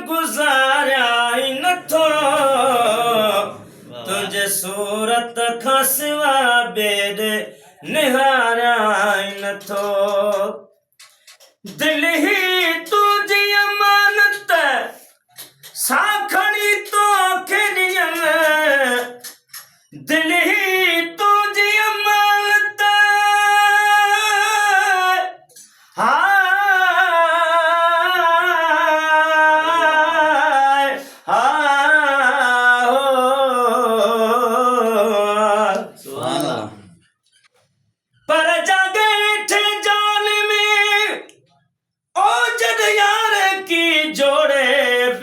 गुज़ारिया ई नथो तुंहिंजे सूरत खां सिवा ॿिए ॾे निहारिया ई नथो दिल ही तुंहिंजी अमानत साखणी तोखे ॾियनि दिल ही तुंहिंजी अमानत पर जागे थे जान में ओ जद यार की जोड़े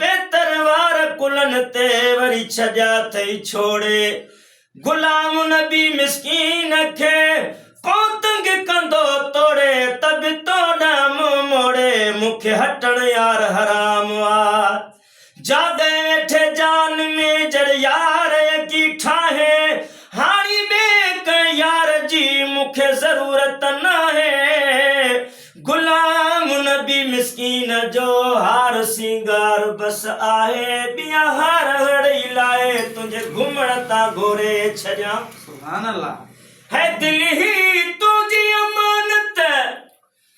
बेतरवार कुलन ते वरी छॾिया थई छोड़े गुलाम नबी मिस्कीन खे कोतंग कंदो तोड़े तब तो नाम मोड़े मुखे हटण यार हराम आ जागे थे जान में जड़ यार की ठाहे हाणी बेक यार जी मुखे जरूरत न है गुलाम नबी मिस्कीन जो हार सिंगार बस आहे बिया हार हड़ई लाए तुझे घुमण ता घोरे छजा सुभान अल्लाह है दिल ही तुझी अमानत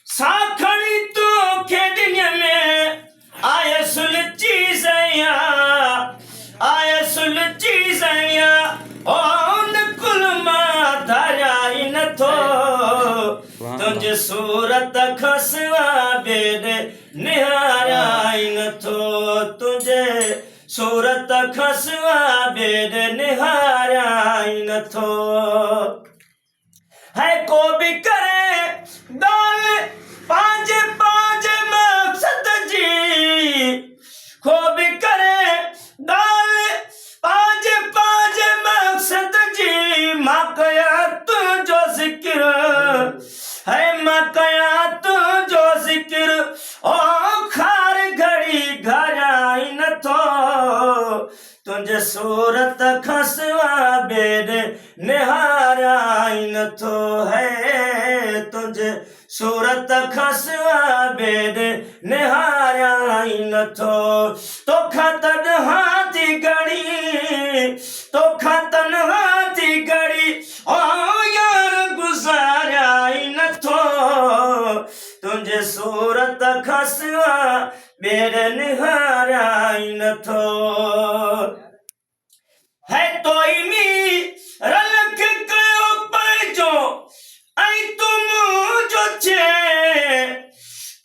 साखणी तो खेडने में आए सुलची सया आए सुलची सया ओ नकुल मा धराई नथो तुझे सूरत खसवा बेद निहाराई नथो तुझे सूरत खसवा बेद निहाराई नथो है को भी करे दाल पांच पांच मकसद जी को भी करे दाल पांच पांच मकसद जी मकयात जो जिक्र है मकयात जो जिक्र ओ खार घड़ी घराई नथो तुझे सूरत खसवा बेद निहाराई नथो है तुझे सूरत खसवा बेद निहाराई नथो तो खतन हाथी गड़ी तो खतन हाथी गड़ी ओ यार गुज़ारिया नथो तुझे सूरत खसवा बेद निहाराई नथो है तोई मी रलख कयो पैजो आई तुम जो छे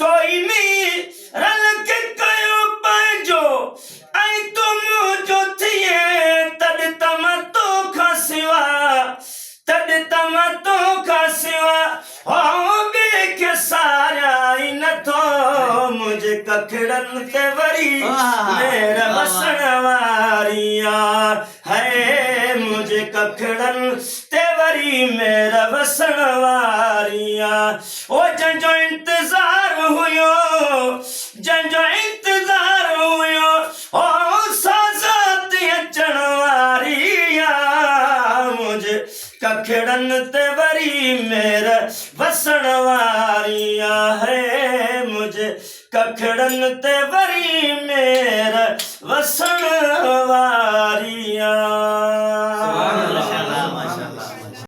तोई मी रलख कयो पैजो आई तुम जो थिए तद तम तो खसवा तद तम तो खसवा हो बेख सारा ई नथो मुझे कखड़न ते वरी मेरा वसण वारिया है मुझे कखड़न ते वरी मेरा वसण वारिया ओ जंजो इंतजार हुयो जंजो इंतजार हुयो ओ साज़ात अचण वारिया मुझे कखड़न ते वरी मेरा वसण वारिया है मुझे कखड़न ते वरी मेरा वसण वारिया।